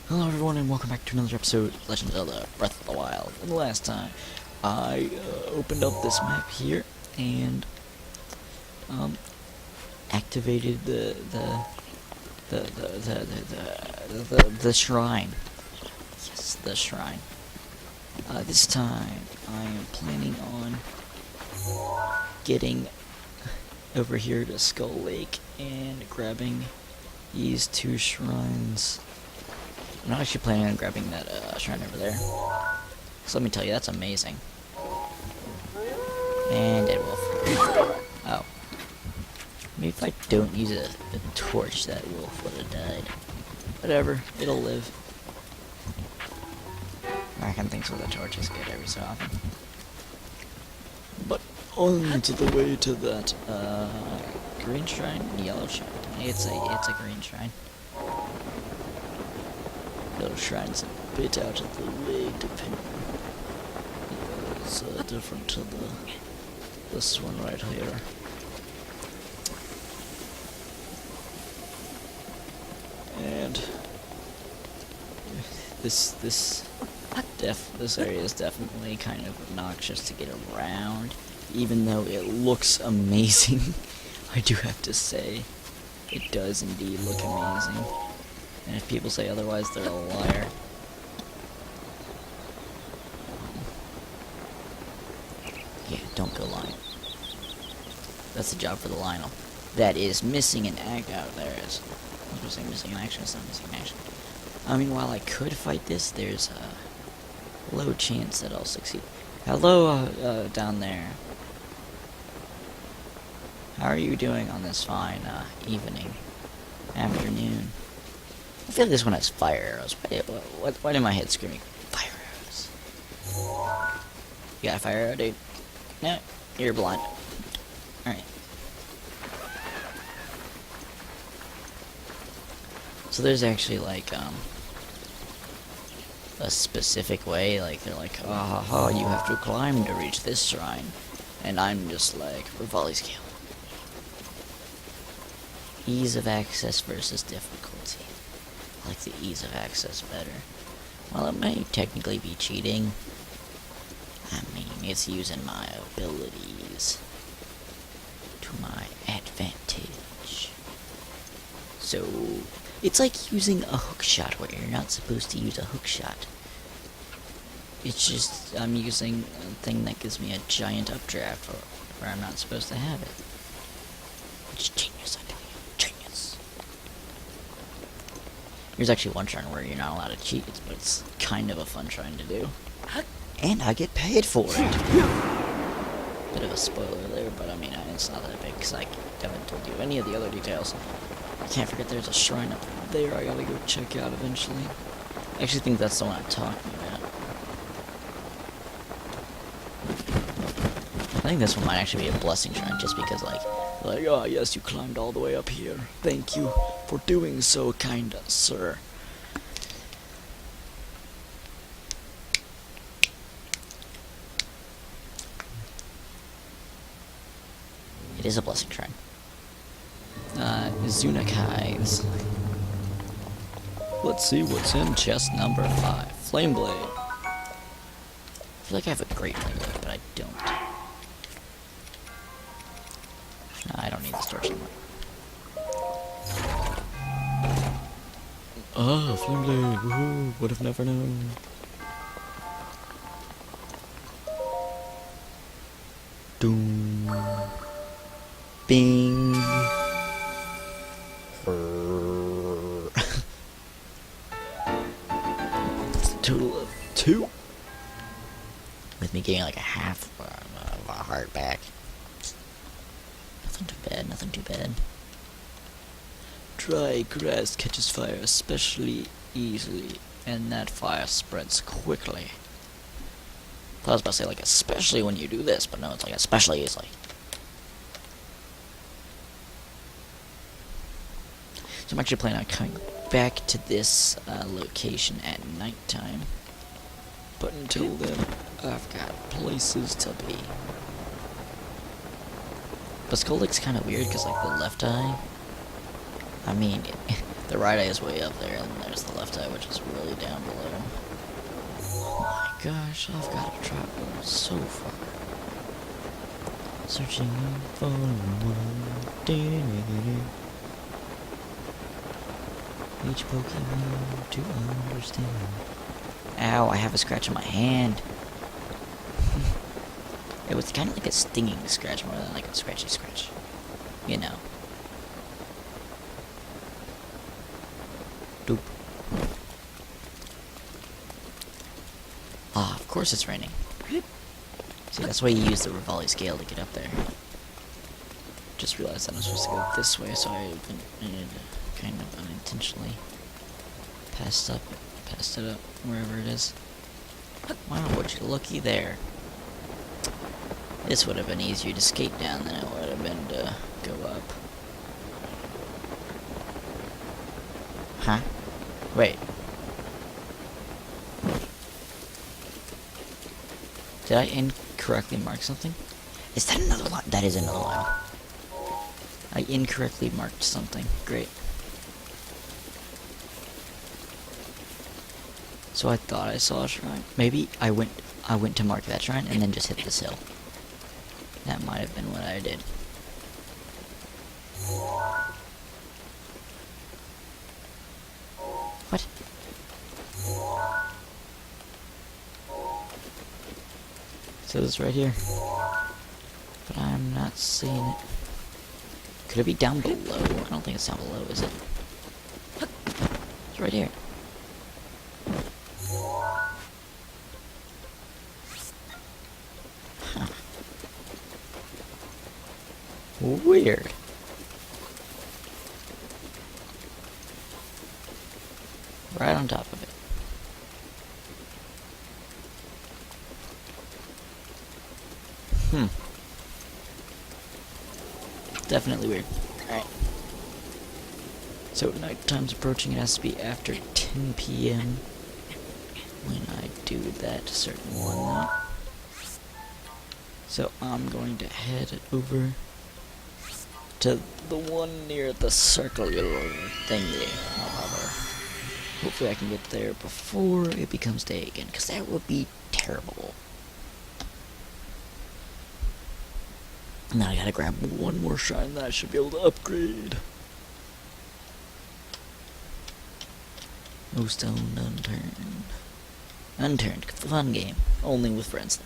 Hello everyone and welcome back to another episode of Legend of Zelda Breath of the Wild. And last time I opened up this map here and activated the shrine. Yes, the shrine. This time I am planning on getting over here to Skull Lake and grabbing these two shrines. I'm not actually planning on grabbing that shrine over there. So let me tell you, that's amazing. And dead wolf. Oh. Maybe if I don't use a torch, that wolf would have died. Whatever, it'll live. I can think so, the torch is good every so often. But on to the way to that green shrine, yellow shrine. It's a green shrine. Yellow shrine's a bit out of the way, depending. It's different to this one right here. And this area is definitely kind of obnoxious to get around, even though it looks amazing. I do have to say, it does indeed look amazing. And if people say otherwise, they're a liar. Yeah, don't go lying. That's the job for the Lionel. That is missing an act. Oh, there it is. I was going to say missing an action. It's not missing an action. I mean, while I could fight this, there's a low chance that I'll succeed. Hello, down there. How are you doing on this fine evening, afternoon? I feel like this one has fire arrows. Why did my head screaming fire arrows? You got a fire arrow, dude? No, you're blind. Alright. So there's actually like a specific way, like they're like, oh, you have to climb to reach this shrine. And I'm just like, Rivali scale. Ease of access versus difficulty. I like the ease of access better. While it may technically be cheating, I mean, it's using my abilities to my advantage. So, it's like using a hook shot where you're not supposed to use a hook shot. It's just, I'm using a thing that gives me a giant updraft where I'm not supposed to have it. It's genius, I tell you. Genius. There's actually one shrine where you're not allowed to cheat, but it's kind of a fun shrine to do. And I get paid for it. Bit of a spoiler there, but I mean, it's not that big because I haven't told you any of the other details. I can't forget there's a shrine up there I gotta go check out eventually. I actually think that's the one I'm talking about. I think this one might actually be a blessing shrine just because like, oh yes, you climbed all the way up here. Thank you for doing so, kind sir. It is a blessing shrine. Zunakai's. Let's see what's in chest number 5. Flame Blade. I feel like I have a great Flame Blade, but I don't. I don't need this torch anymore. Oh, Flame Blade, woohoo, would have never known. Doom. Bing. That's a total of 2. With me getting like a half of a heart back. Nothing too bad, nothing too bad. Dry grass catches fire especially easily, and that fire spreads quickly. I was about to say like especially when you do this, but no, it's like especially easily. So I'm actually planning on coming back to this location at nighttime. But until then, I've got places to be. But Skull Lake's kind of weird because, like, the left eye, I mean, the right eye is way up there, and there's the left multi, which is really down below. Oh my gosh, I've got to travel so far. Searching for one. Each Pokemon to understand. Ow, I have a scratch on my hand. It was kind of like a stinging scratch more than like a scratchy scratch. You know. Doop. Ah, of course it's raining. See, that's why you use the Rivali scale to get up there. Just realized that I'm supposed to go this way, so I kind of unintentionally passed it up, wherever it is. Wow, would you looky there. This would have been easier to skate down than it would have been to go up. Huh? Wait. Did I incorrectly mark something? Is that another line? That is another line. I incorrectly marked something. Great. So I thought I saw a shrine. Maybe I went to mark that shrine and then just hit this hill. That might have been what I did. What? So it's right here. But I'm not seeing it. Could it be down below? I don't think it's down below, is it? It's right here. Huh. Weird. Right on top of it. Definitely weird. Alright. So nighttime's approaching. It has to be after 10 p.m. when I do that certain one now. So I'm going to head over to the one near the circular thingy. Hopefully I can get there before it becomes day again, because that would be terrible. Now I gotta grab one more shrine that I should be able to upgrade. No stone unturned. Unturned. Fun game. Only with friends.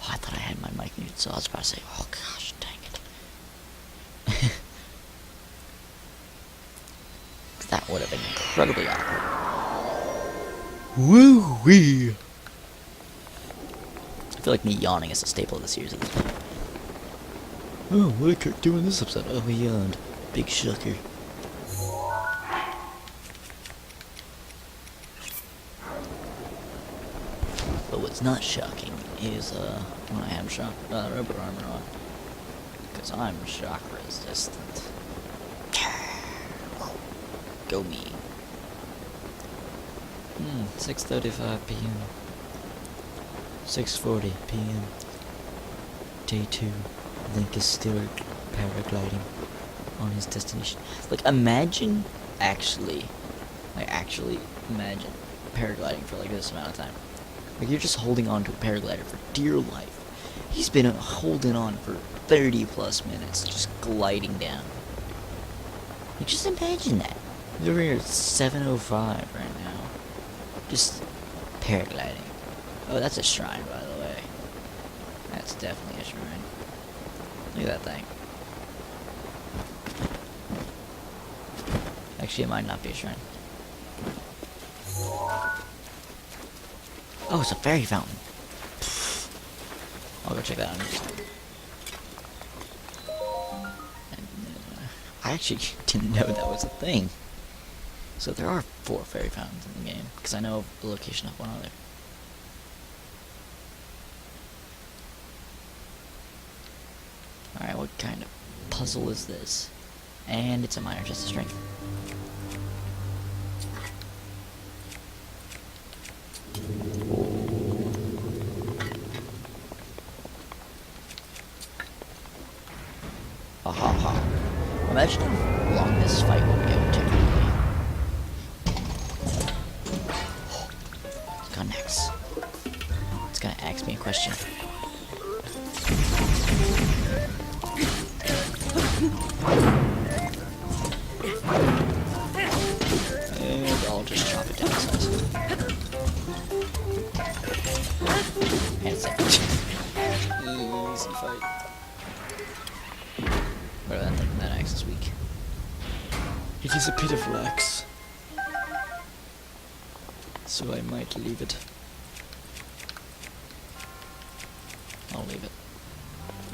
Oh, I thought I had my mic muted, so I was about to say, oh gosh, dang it. That would have been incredibly awkward. Woo-wee! I feel like me yawning is a staple of the series at this point. Oh, what did Kirk do in this episode? Oh, he yawned. Big shocker. But what's not shocking is, when I have rubber armor on. Because I'm shock resistant. Go me. 6:35 p.m. 6:40 p.m. Day 2. Link is still paragliding on his destination. Like, imagine actually imagine paragliding for like this amount of time. Like, you're just holding on to a paraglider for dear life. He's been holding on for 30 plus minutes, just gliding down. Like, just imagine that. You're here at 7:05 right now. Just paragliding. Oh, that's a shrine, by the way. That's definitely a shrine. Look at that thing. Actually, it might not be a shrine. Oh, it's a fairy fountain. I'll go check that out. I actually didn't know that was a thing. So there are 4 fairy fountains in the game, because I know of the location of one other. Alright, what kind of puzzle is this? And it's a minor test of strength. Ha ha ha. Imagine how long this fight would go technically. next? It's gonna ask me a question. And I'll just chop it down to size. And it's easy fight. What about that axe is weak? It is a pitiful axe. So I might leave it. I'll leave it.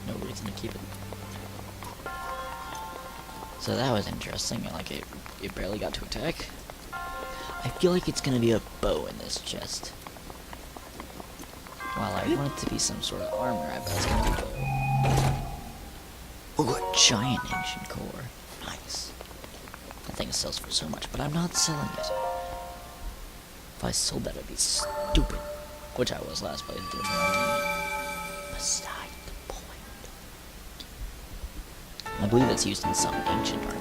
No reason to keep it. So that was interesting. Like it barely got to attack. I feel like it's gonna be a bow in this chest. While I want it to be some sort of armor, I bet it's gonna be bow. Ooh, a giant ancient core. Nice. That thing sells for so much, but I'm not selling it. If I sold that, I'd be stupid. Which I was last playthrough. Beside the point. I believe it's used in some ancient armor.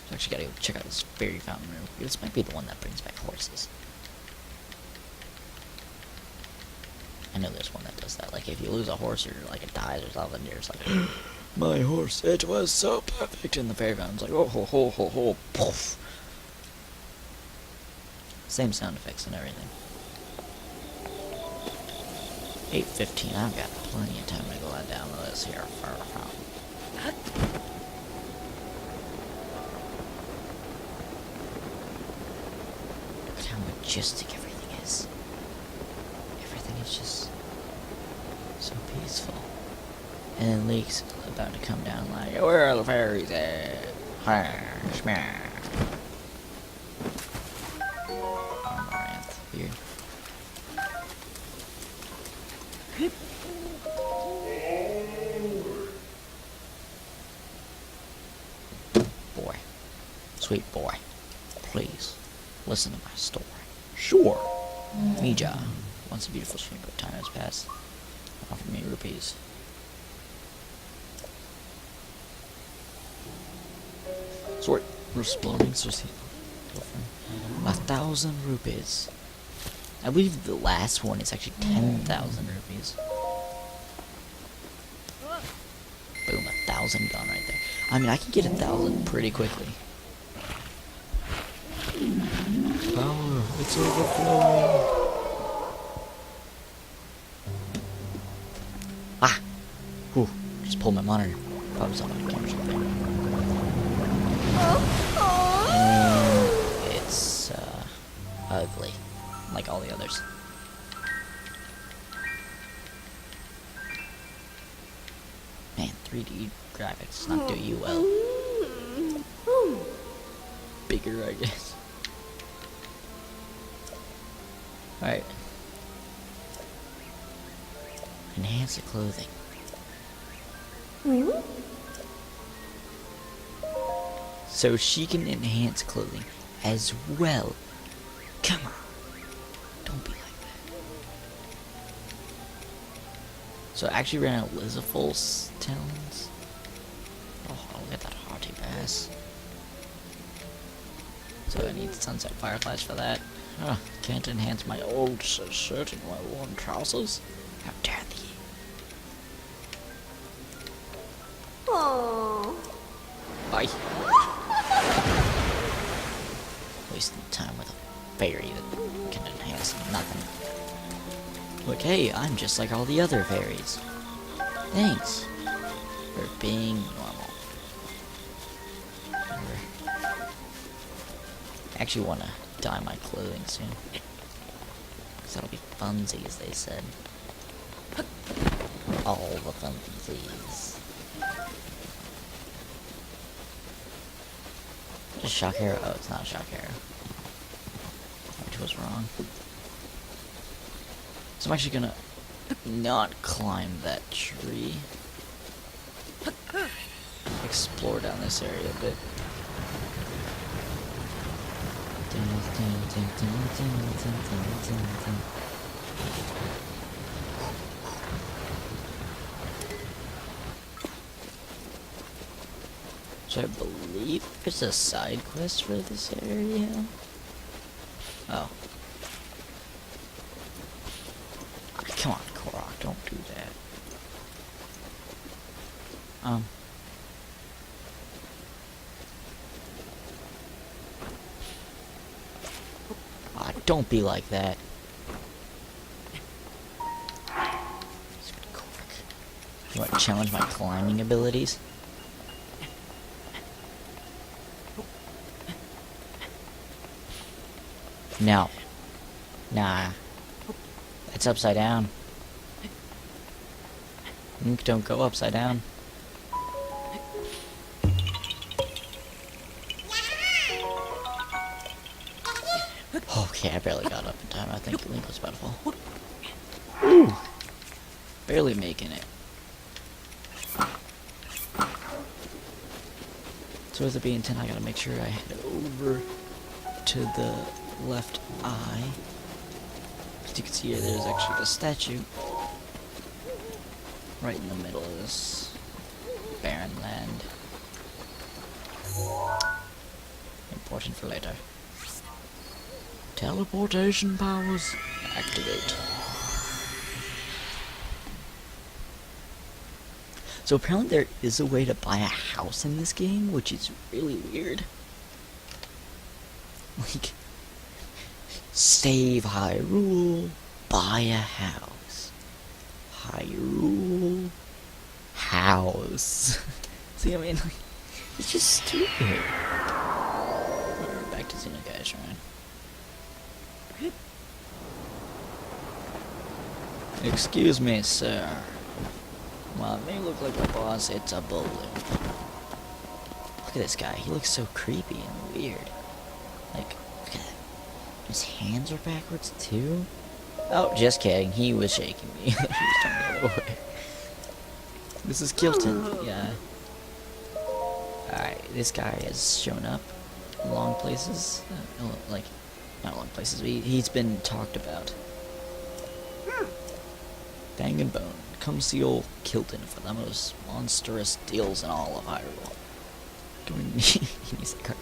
So I actually gotta go check out this fairy fountain room. This might be the one that brings back horses. I know there's one that does that. Like if you lose a horse or like it dies or something, you're just like, my horse, it was so perfect. And the fairy fountain's like, oh ho ho ho ho, poof. Same sound effects and everything. 8:15. I've got plenty of time to go down to this here far fountain. Look at how majestic everything is. Everything is just so peaceful. And then Leek's about to come down like, where are the fairies at? Amaranth. Weird. Boy. Sweet boy. Please. Listen to my story. Sure. Mija. Once a beautiful stream, but time has passed. Offer me rupees. Sorry. Responding to 1,000 rupees. I believe the last one is actually 10,000 rupees. Boom, 1,000 gone right there. I mean, I can get 1,000 pretty quickly. Power, it's overflowing. Ah! Whew, just pulled my monitor. Probably saw my camera something. And it's, ugly. Like all the others. Man, 3D graphics not do you well. Bigger, I guess. Alright. Enhance the clothing. So she can enhance clothing as well. Come on. Don't be like that. So I actually ran out of Lizaful's talons. Oh, look at that hearty bass. So I need Sunset Fireflies for that. Can't enhance my old shirt and my worn trousers? How dare thee? Aww. Bye. Wasting time with a fairy that can enhance nothing. Like, hey, I'm just like all the other fairies. Thanks for being normal. I actually want to dye my clothing soon. Because that'll be funsy, as they said. All the funsies. Just shock arrow. Oh, it's not a shock arrow. Which was wrong. So I'm actually gonna not climb that tree. Explore down this area a bit. So So I believe there's a side quest for this area. Oh. Come on, Korok, don't do that. Don't be like that. You want to challenge my climbing abilities? No. Nah. It's upside down. Don't go upside down. Okay, I barely got up in time. I think Link was about to fall. Ooh! Barely making it. So with it being 10, I gotta make sure I head over to the left eye. As you can see here, there's actually a statue right in the middle of this barren land. Important for later. Teleportation powers activate. So apparently there is a way to buy a house in this game, which is really weird. Like, save Hyrule, buy a house. Hyrule, house. See, I mean, like, it's just stupid. Alright, back to Xenogai Shrine. Excuse me, sir. Well, it may look like a boss, it's a balloon. Look at this guy, he looks so creepy and weird. Like, look at that. His hands are backwards too? Oh, just kidding, he was shaking me. He was trying to get away. This is Kilton, yeah. Alright, this guy has shown up in long places. Like, not long places, but he's been talked about. Bang and Bone. Come see old Kilton for the most monstrous deals in all of Hyrule. He needs a card.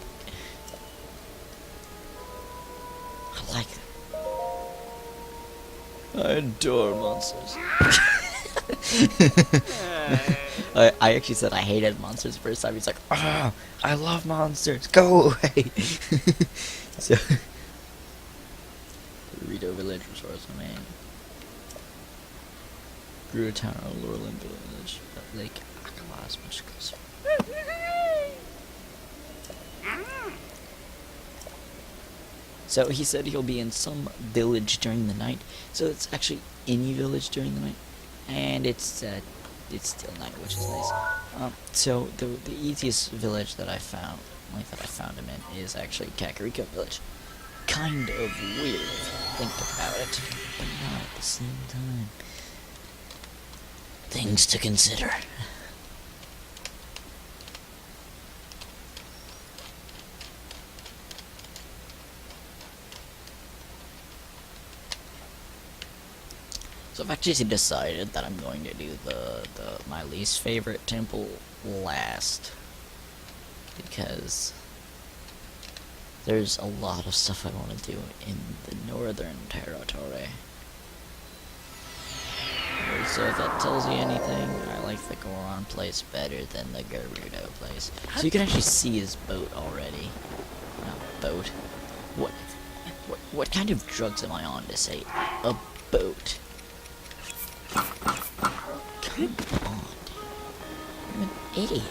I like them. I adore monsters. I actually said I hated monsters the first time. He's like, ah, I love monsters. Go away. So, Rito Village resource, man. Grew a town on Lorelin Village, but Lake Akala is much closer. So he said he'll be in some village during the night. So it's actually any village during the night, and it's still night, which is nice. So the easiest village that I found, him in, is actually Kakariko Village. Kind of weird if you think about it, but not at the same time. Things to consider. So I've actually decided that I'm going to do my least favorite temple last, because there's a lot of stuff I want to do in the Northern Territory. So if that tells you anything, I like the Goron place better than the Gerudo place. So you can actually see his boat already. Boat? What kind of drugs am I on to say a boat? Come on, dude. I'm an idiot.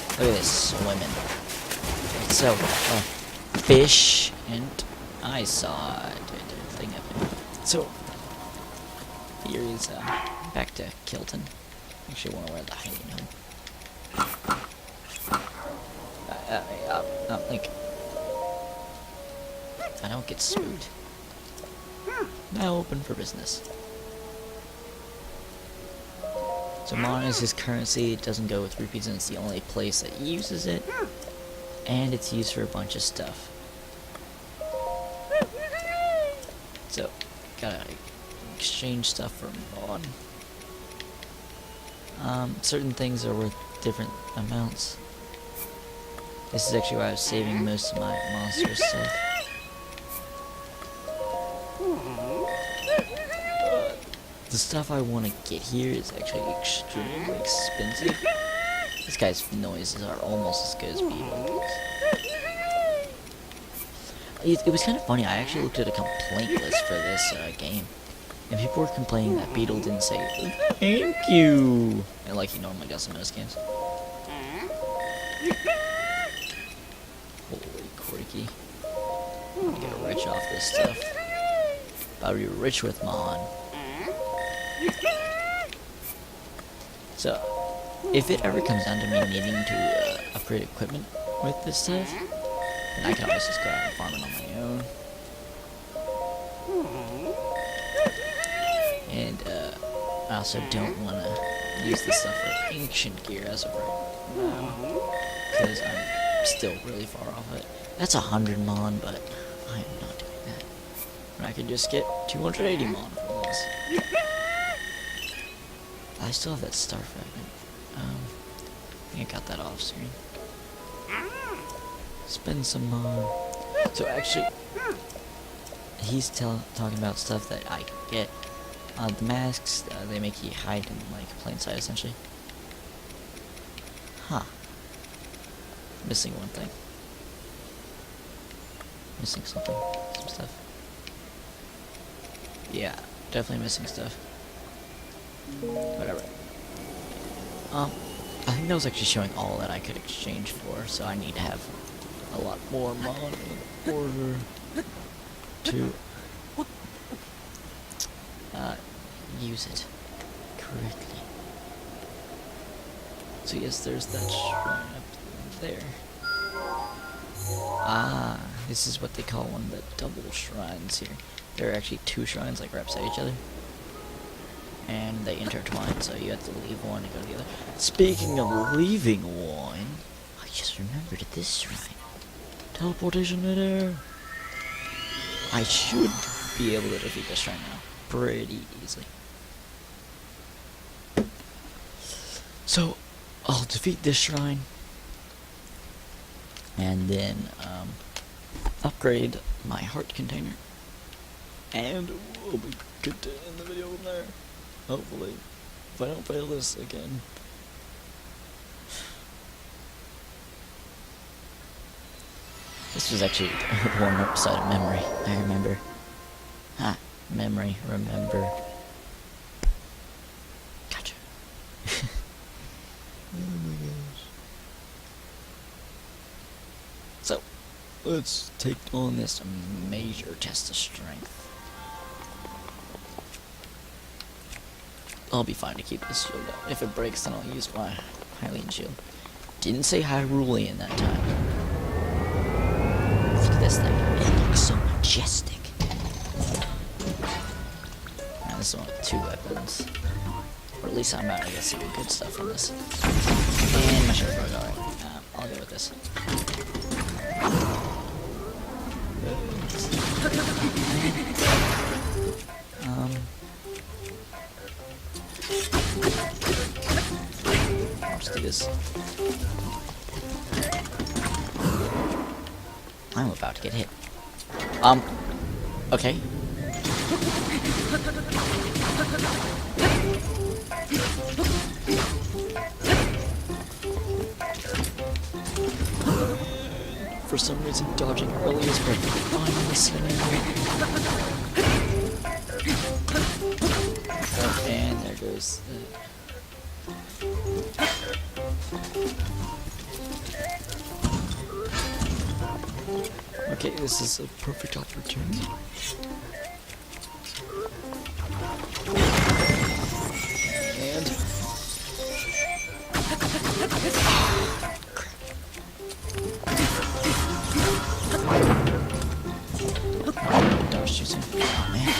Look at this swimming. So, fish and I saw a thing of it. So, here is back to Kilton. Actually, want to wear the hiding home. Like, I don't get spooked. Now open for business. So Mana is his currency. It doesn't go with rupees, and it's the only place that uses it. And it's used for a bunch of stuff. So, gotta exchange stuff for Mon. Certain things are worth different amounts. This is actually why I was saving most of my monster stuff. The stuff I want to get here is actually extremely expensive. This guy's noises are almost as good as Beetle's. It was kind of funny, I actually looked at a complaint list for this game. And people were complaining that Beetle didn't say, "Thank you," and like he normally does in most games. Holy quirky. I'm gonna get rich off this stuff. I'll be rich with Mon. So, if it ever comes down to me needing to upgrade equipment with this stuff, then I can always just go out and farm it on my own. And I also don't want to use this stuff for ancient gear as of right now, because I'm still really far off it. That's 100 Mon, but I am not doing that. And I could just get 280 Mon from this. I still have that star fragment. I think I got that off screen. Spend some Mon. So actually, he's talking about stuff that I can get. The masks, they make you hide in like plain sight essentially. Huh. Missing one thing. Missing something. Some stuff. Yeah, definitely missing stuff. Whatever. I think that was actually showing all that I could exchange for, so I need to have a lot more Mon in order to use it correctly. So yes, there's that shrine up there. Ah, this is what they call one of the double shrines here. There are actually two shrines like right beside each other. And they intertwine, so you have to leave one and go to the other. Speaking of leaving one, I just remembered this shrine. Teleportation midair. I should be able to defeat this shrine now pretty easily. So, I'll defeat this shrine, and then upgrade my heart container, and we'll be good to end the video from there. Hopefully, if I don't fail this again. This was actually one episode of memory. I remember. Ha! Memory. Remember. Gotcha. Oh my gosh. So, let's take on this major test of strength. I'll be fine to keep this shield up. If it breaks, then I'll use my Hylian shield. Didn't say Hyrulean that time. Look at this thing. It looks so majestic. Now this is one with 2 weapons. Or at least I'm about to get some good stuff from this. And my shield broke, alright. I'll go with this. Let's do this. I'm about to get hit. Okay. For some reason, dodging early is perfectly fine in this scenario. Oh, and there goes the... Okay, this is a perfect opportunity. And... Dodge too soon. Oh, man.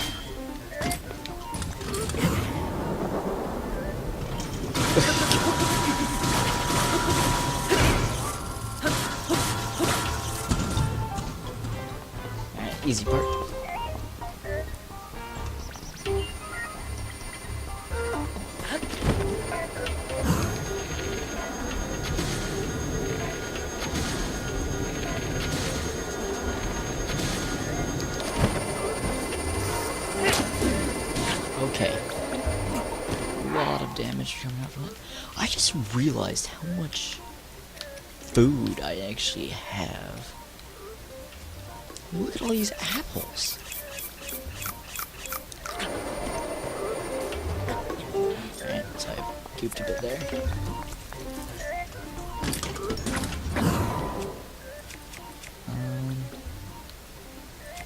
Alright, easy part. of damage coming out from it. I just realized how much food I actually have. Look at all these apples. Alright, so I goofed a bit there.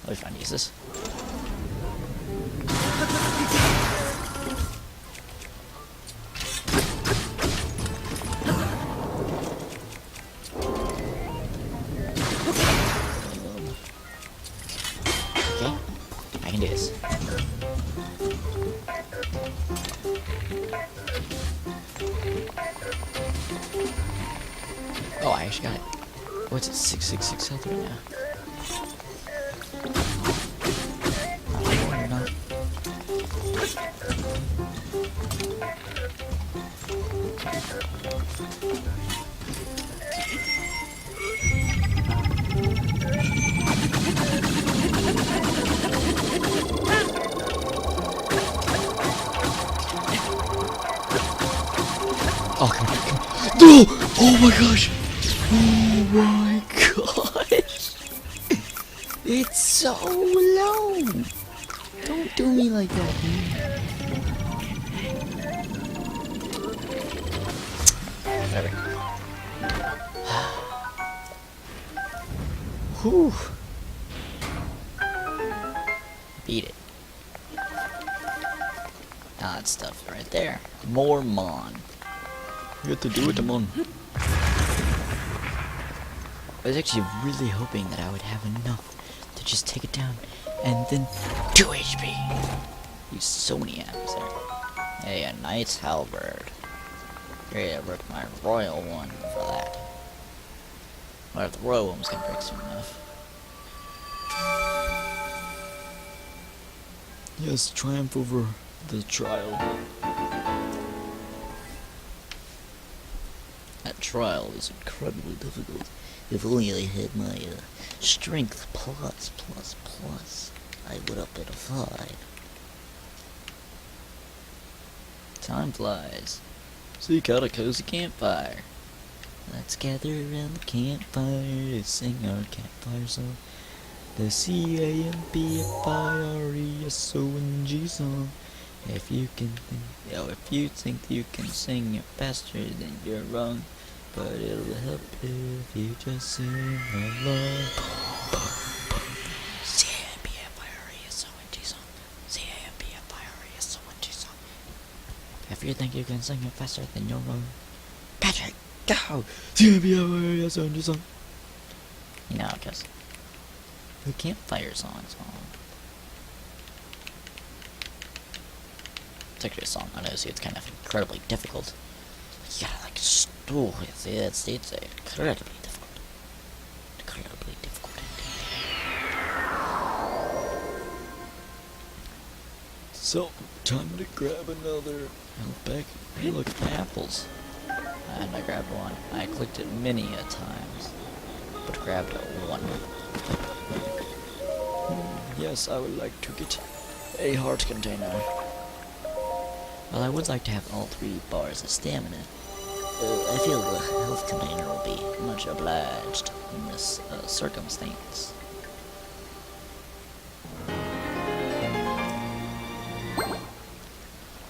Let me find use this. Okay, I can do this. Oh, I actually got it. What's it? 666 health right now. Oh, come on, come on. No! Oh my gosh! Oh my gosh! It's so low! Don't do me like that, dude. Whatever. Whew. Beat it. Ah, that stuff right there. More Mon. You have to do it, Mon. I was actually really hoping that I would have enough to just take it down and then 2 HP. Use so many atoms there. Hey, a knight's halberd. Here, I broke my royal one for that. What if the royal one was gonna break soon enough? Yes, triumph over the trial. That trial is incredibly difficult. If only I had my strength plus, I would up at a 5. Time flies. Seek out a cozy campfire. Let's gather around the campfire to sing our campfire song. The CAMPFIRESONG song. If you think you can sing it faster, then you're wrong. But it'll help if you just sing along. CAMPFIRESONG song. CAMPFIRESONG song. If you think you can sing it faster, then you're wrong. Patrick, go! CAMPFIRESONG song. You know, because the campfire song. It's actually a song. I know, see, it's kind of incredibly difficult. You gotta like store it. See, it's incredibly difficult. Incredibly difficult indeed. So, time to grab another health pack. Hey, look at the apples. And I grabbed one. I clicked it many a times, but grabbed one. Yes, I would like to get a heart container. Well, I would like to have all 3 bars of stamina. I feel the health container will be much obliged in this circumstance.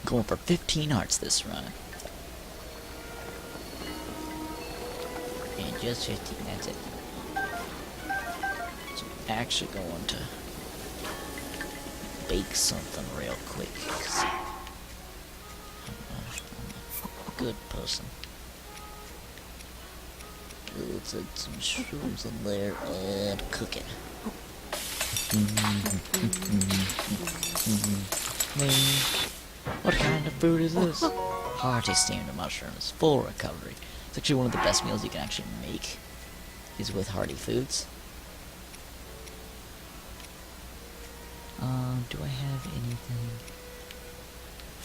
Going for 15 hearts this run. And just 15, that's it. So I'm actually going to bake something real quick. I'm a good person. Let's add some shrooms in there and cook it. What kind of food is this? Hearty steamed mushrooms, full recovery. It's actually one of the best meals you can actually make, is with hearty foods. Do I have anything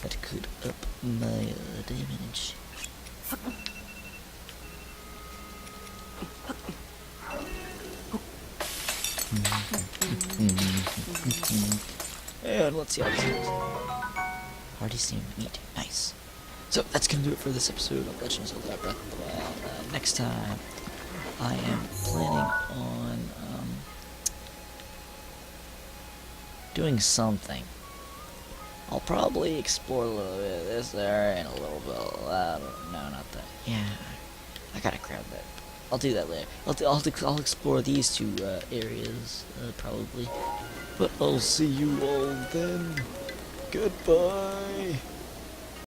that could up my damage? And let's see how this goes. Hearty steamed meat, nice. So that's gonna do it for this episode of Legend of Zelda Breath of the Wild. Next time, I am planning on doing something. I'll probably explore a little bit of this there and a little bit of that. No, not that. Yeah, I gotta grab that. I'll do that later. I'll explore these two areas probably. But I'll see you all then. Goodbye.